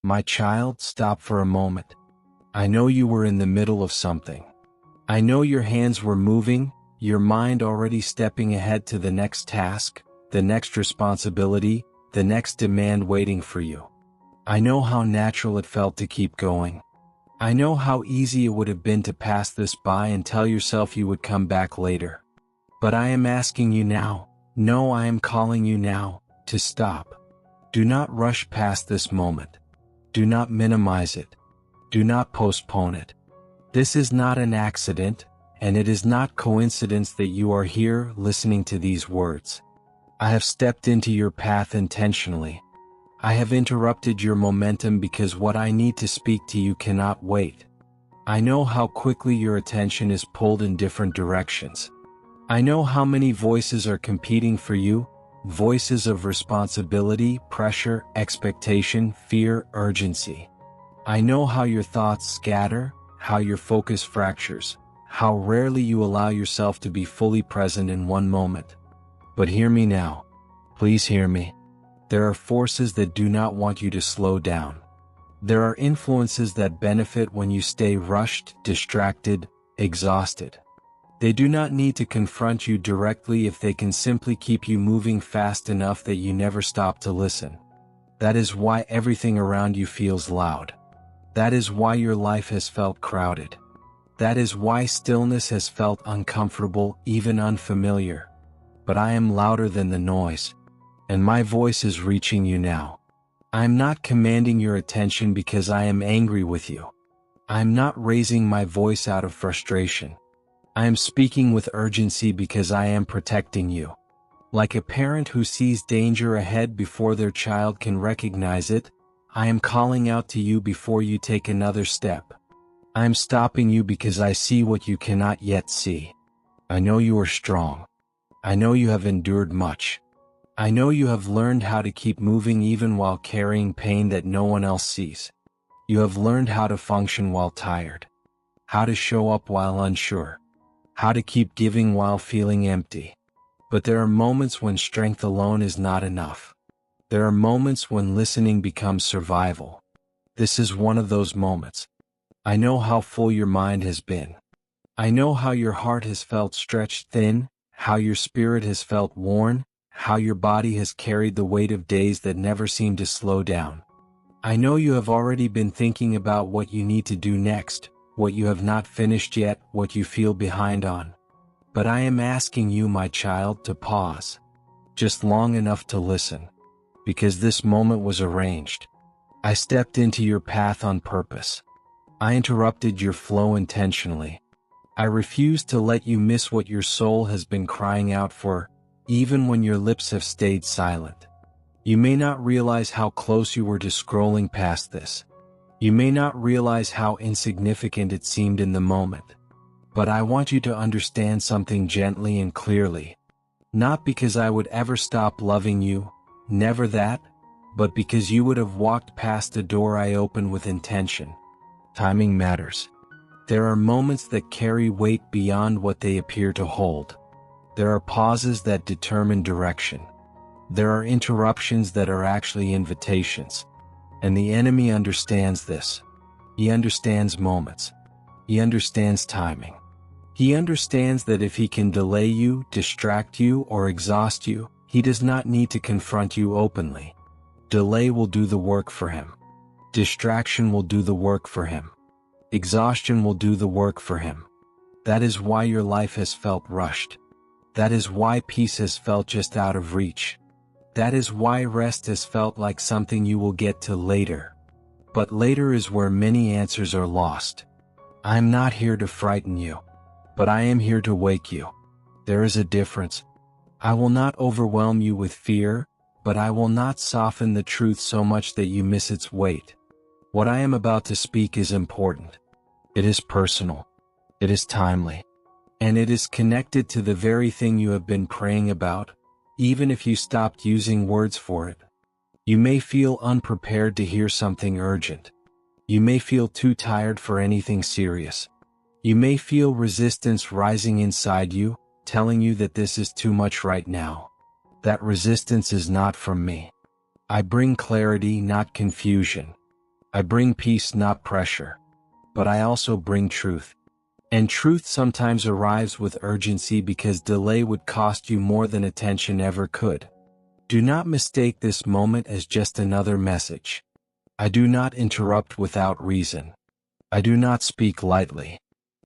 My child, stop for a moment. I know you were in the middle of something. I know your hands were moving, your mind already stepping ahead to the next task, the next responsibility, the next demand waiting for you. I know how natural it felt to keep going. I know how easy it would have been to pass this by and tell yourself you would come back later. But I am asking you now, no, I am calling you now, to stop. Do not rush past this moment. Do not minimize it. Do not postpone it. This is not an accident, and it is not coincidence that you are here listening to these words. I have stepped into your path intentionally. I have interrupted your momentum because what I need to speak to you cannot wait. I know how quickly your attention is pulled in different directions. I know how many voices are competing for you, voices of responsibility, pressure, expectation, fear, urgency. I know how your thoughts scatter, how your focus fractures, how rarely you allow yourself to be fully present in one moment. But hear me now. Please hear me. There are forces that do not want you to slow down. There are influences that benefit when you stay rushed, distracted, exhausted. They do not need to confront you directly if they can simply keep you moving fast enough that you never stop to listen. That is why everything around you feels loud. That is why your life has felt crowded. That is why stillness has felt uncomfortable, even unfamiliar. But I am louder than the noise, and my voice is reaching you now. I am not commanding your attention because I am angry with you. I am not raising my voice out of frustration. I am speaking with urgency because I am protecting you. Like a parent who sees danger ahead before their child can recognize it, I am calling out to you before you take another step. I am stopping you because I see what you cannot yet see. I know you are strong. I know you have endured much. I know you have learned how to keep moving even while carrying pain that no one else sees. You have learned how to function while tired, how to show up while unsure, how to keep giving while feeling empty. But there are moments when strength alone is not enough. There are moments when listening becomes survival. This is one of those moments. I know how full your mind has been. I know how your heart has felt stretched thin, how your spirit has felt worn, how your body has carried the weight of days that never seem to slow down. I know you have already been thinking about what you need to do next, what you have not finished yet, what you feel behind on. But I am asking you, my child, to pause. Just long enough to listen. Because this moment was arranged. I stepped into your path on purpose. I interrupted your flow intentionally. I refused to let you miss what your soul has been crying out for, even when your lips have stayed silent. You may not realize how close you were to scrolling past this. You may not realize how insignificant it seemed in the moment. But I want you to understand something gently and clearly. Not because I would ever stop loving you, never that, but because you would have walked past the door I opened with intention. Timing matters. There are moments that carry weight beyond what they appear to hold. There are pauses that determine direction. There are interruptions that are actually invitations. And the enemy understands this. He understands moments. He understands timing. He understands that if he can delay you, distract you, or exhaust you, he does not need to confront you openly. Delay will do the work for him. Distraction will do the work for him. Exhaustion will do the work for him. That is why your life has felt rushed. That is why peace has felt just out of reach. That is why rest has felt like something you will get to later. But later is where many answers are lost. I am not here to frighten you, but I am here to wake you. There is a difference. I will not overwhelm you with fear, but I will not soften the truth so much that you miss its weight. What I am about to speak is important. It is personal. It is timely. And it is connected to the very thing you have been praying about, even if you stopped using words for it. You may feel unprepared to hear something urgent. You may feel too tired for anything serious. You may feel resistance rising inside you, telling you that this is too much right now. That resistance is not from me. I bring clarity, not confusion. I bring peace, not pressure. But I also bring truth. And truth sometimes arrives with urgency because delay would cost you more than attention ever could. Do not mistake this moment as just another message. I do not interrupt without reason. I do not speak lightly.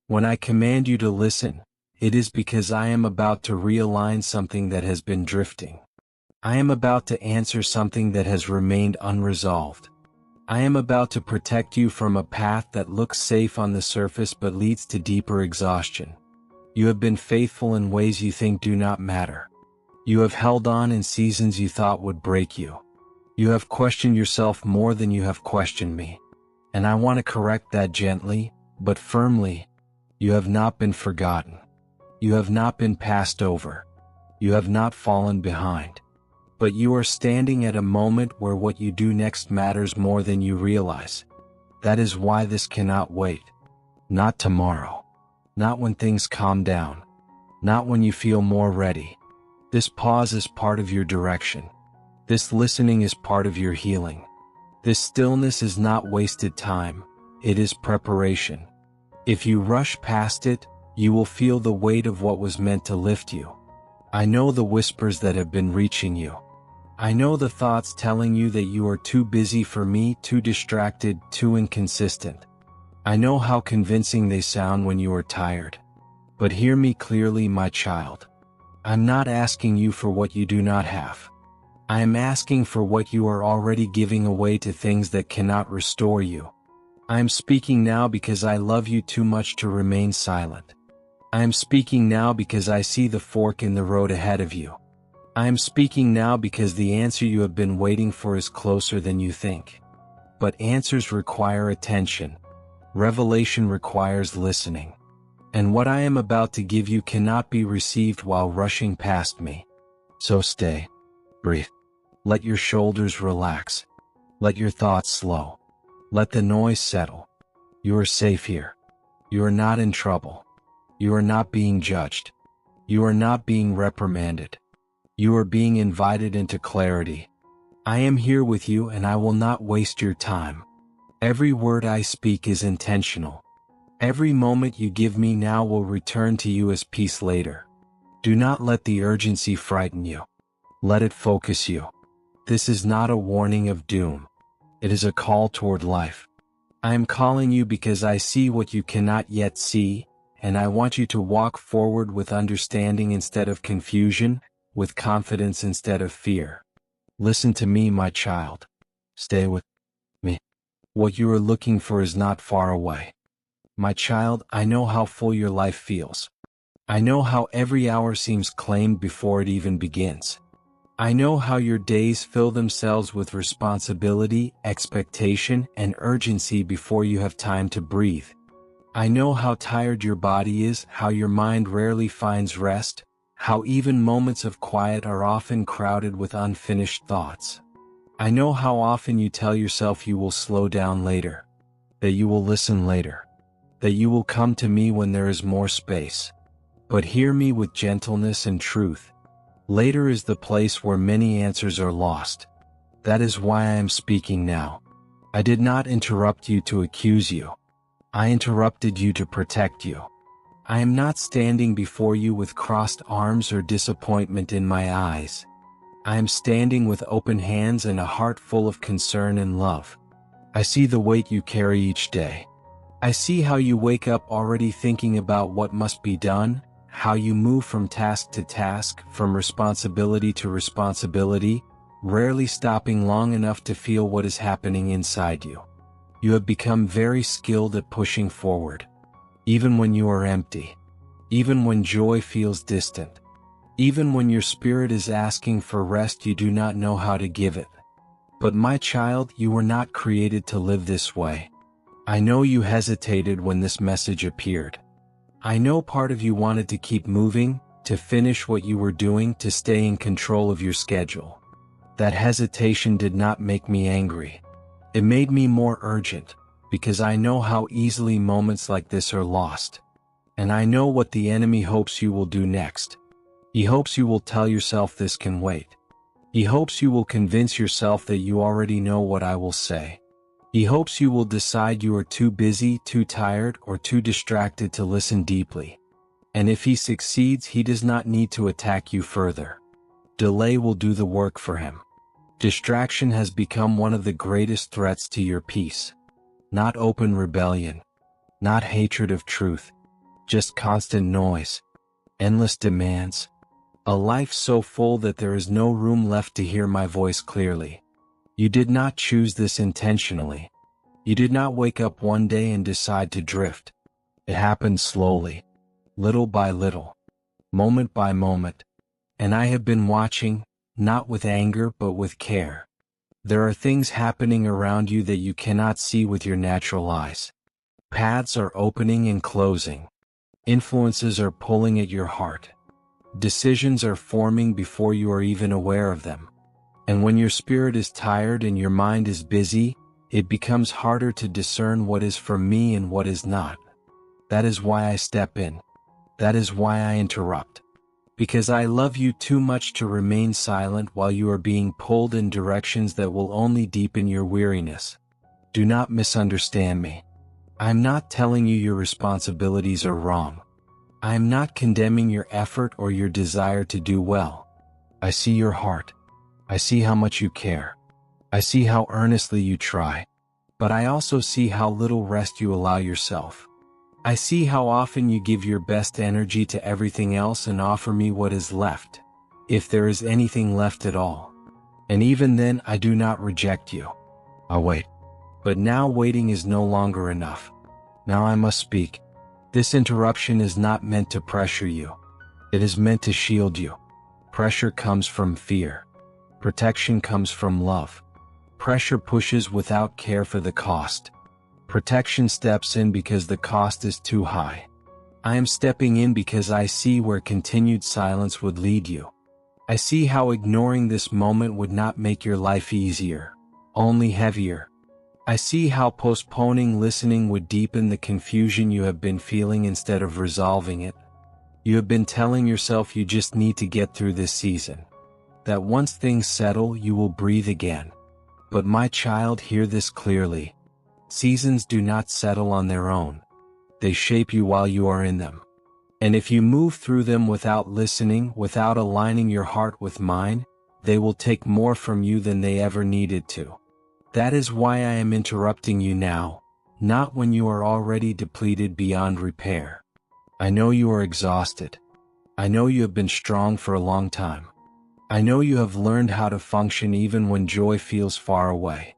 When I command you to listen, it is because I am about to realign something that has been drifting. I am about to answer something that has remained unresolved. I am about to protect you from a path that looks safe on the surface but leads to deeper exhaustion. You have been faithful in ways you think do not matter. You have held on in seasons you thought would break you. You have questioned yourself more than you have questioned me. And I want to correct that gently, but firmly. You have not been forgotten. You have not been passed over. You have not fallen behind. But you are standing at a moment where what you do next matters more than you realize. That is why this cannot wait. Not tomorrow. Not when things calm down. Not when you feel more ready. This pause is part of your direction. This listening is part of your healing. This stillness is not wasted time. It is preparation. If you rush past it, you will feel the weight of what was meant to lift you. I know the whispers that have been reaching you. I know the thoughts telling you that you are too busy for me, too distracted, too inconsistent. I know how convincing they sound when you are tired. But hear me clearly, my child. I'm not asking you for what you do not have. I am asking for what you are already giving away to things that cannot restore you. I am speaking now because I love you too much to remain silent. I am speaking now because I see the fork in the road ahead of you. I am speaking now because the answer you have been waiting for is closer than you think. But answers require attention. Revelation requires listening. And what I am about to give you cannot be received while rushing past me. So stay. Breathe. Let your shoulders relax. Let your thoughts slow. Let the noise settle. You are safe here. You are not in trouble. You are not being judged. You are not being reprimanded. You are being invited into clarity. I am here with you and I will not waste your time. Every word I speak is intentional. Every moment you give me now will return to you as peace later. Do not let the urgency frighten you. Let it focus you. This is not a warning of doom. It is a call toward life. I am calling you because I see what you cannot yet see, and I want you to walk forward with understanding instead of confusion, with confidence instead of fear. Listen to me, my child. Stay with me. What you are looking for is not far away. My child, I know how full your life feels. I know how every hour seems claimed before it even begins. I know how your days fill themselves with responsibility, expectation, and urgency before you have time to breathe. I know how tired your body is, how your mind rarely finds rest, how even moments of quiet are often crowded with unfinished thoughts. I know how often you tell yourself you will slow down later, that you will listen later, that you will come to me when there is more space. But hear me with gentleness and truth. Later is the place where many answers are lost. That is why I am speaking now. I did not interrupt you to accuse you. I interrupted you to protect you. I am not standing before you with crossed arms or disappointment in my eyes. I am standing with open hands and a heart full of concern and love. I see the weight you carry each day. I see how you wake up already thinking about what must be done, how you move from task to task, from responsibility to responsibility, rarely stopping long enough to feel what is happening inside you. You have become very skilled at pushing forward. Even when you are empty. Even when joy feels distant. Even when your spirit is asking for rest, you do not know how to give it. But my child, you were not created to live this way. I know you hesitated when this message appeared. I know part of you wanted to keep moving, to finish what you were doing, to stay in control of your schedule. That hesitation did not make me angry. It made me more urgent, because I know how easily moments like this are lost. And I know what the enemy hopes you will do next. He hopes you will tell yourself this can wait. He hopes you will convince yourself that you already know what I will say. He hopes you will decide you are too busy, too tired, or too distracted to listen deeply. And if he succeeds, he does not need to attack you further. Delay will do the work for him. Distraction has become one of the greatest threats to your peace. Not open rebellion, not hatred of truth, just constant noise, endless demands, a life so full that there is no room left to hear my voice clearly. You did not choose this intentionally. You did not wake up one day and decide to drift. It happened slowly, little by little, moment by moment. And I have been watching, not with anger but with care. There are things happening around you that you cannot see with your natural eyes. Paths are opening and closing. Influences are pulling at your heart. Decisions are forming before you are even aware of them. And when your spirit is tired and your mind is busy, it becomes harder to discern what is from me and what is not. That is why I step in. That is why I interrupt. Because I love you too much to remain silent while you are being pulled in directions that will only deepen your weariness. Do not misunderstand me. I am not telling you your responsibilities are wrong. I am not condemning your effort or your desire to do well. I see your heart. I see how much you care. I see how earnestly you try. But I also see how little rest you allow yourself. I see how often you give your best energy to everything else and offer me what is left, if there is anything left at all. And even then I do not reject you. I'll wait. But now waiting is no longer enough. Now I must speak. This interruption is not meant to pressure you. It is meant to shield you. Pressure comes from fear. Protection comes from love. Pressure pushes without care for the cost. Protection steps in because the cost is too high. I am stepping in because I see where continued silence would lead you. I see how ignoring this moment would not make your life easier, only heavier. I see how postponing listening would deepen the confusion you have been feeling instead of resolving it. You have been telling yourself you just need to get through this season. That once things settle, you will breathe again. But my child, hear this clearly. Seasons do not settle on their own. They shape you while you are in them. And if you move through them without listening, without aligning your heart with mine, they will take more from you than they ever needed to. That is why I am interrupting you now, not when you are already depleted beyond repair. I know you are exhausted. I know you have been strong for a long time. I know you have learned how to function even when joy feels far away.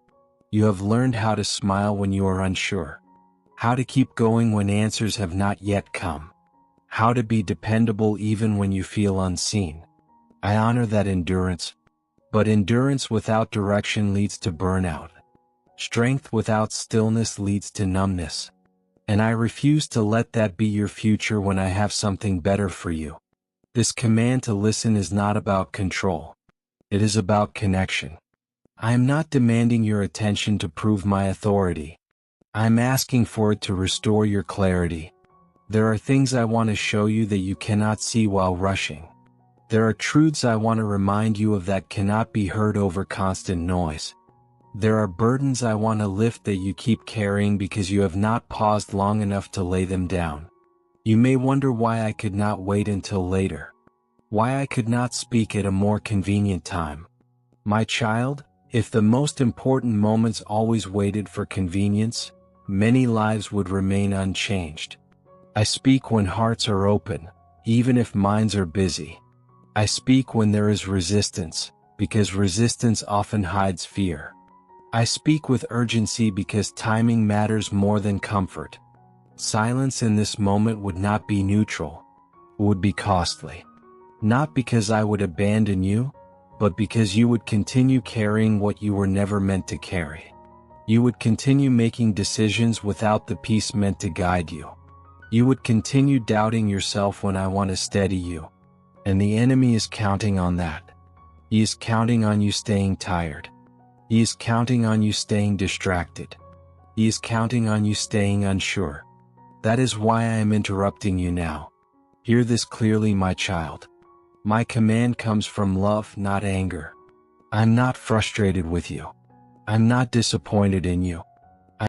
You have learned how to smile when you are unsure, how to keep going when answers have not yet come, how to be dependable even when you feel unseen. I honor that endurance, but endurance without direction leads to burnout. Strength without stillness leads to numbness. And I refuse to let that be your future when I have something better for you. This command to listen is not about control. It is about connection. I am not demanding your attention to prove my authority. I am asking for it to restore your clarity. There are things I want to show you that you cannot see while rushing. There are truths I want to remind you of that cannot be heard over constant noise. There are burdens I want to lift that you keep carrying because you have not paused long enough to lay them down. You may wonder why I could not wait until later. Why I could not speak at a more convenient time. My child, if the most important moments always waited for convenience, many lives would remain unchanged. I speak when hearts are open, even if minds are busy. I speak when there is resistance, because resistance often hides fear. I speak with urgency because timing matters more than comfort. Silence in this moment would not be neutral. It would be costly. Not because I would abandon you, but because you would continue carrying what you were never meant to carry. You would continue making decisions without the peace meant to guide you. You would continue doubting yourself when I want to steady you. And the enemy is counting on that. He is counting on you staying tired. He is counting on you staying distracted. He is counting on you staying unsure. That is why I am interrupting you now. Hear this clearly, my child. My command comes from love, not anger. I'm not frustrated with you. I'm not disappointed in you.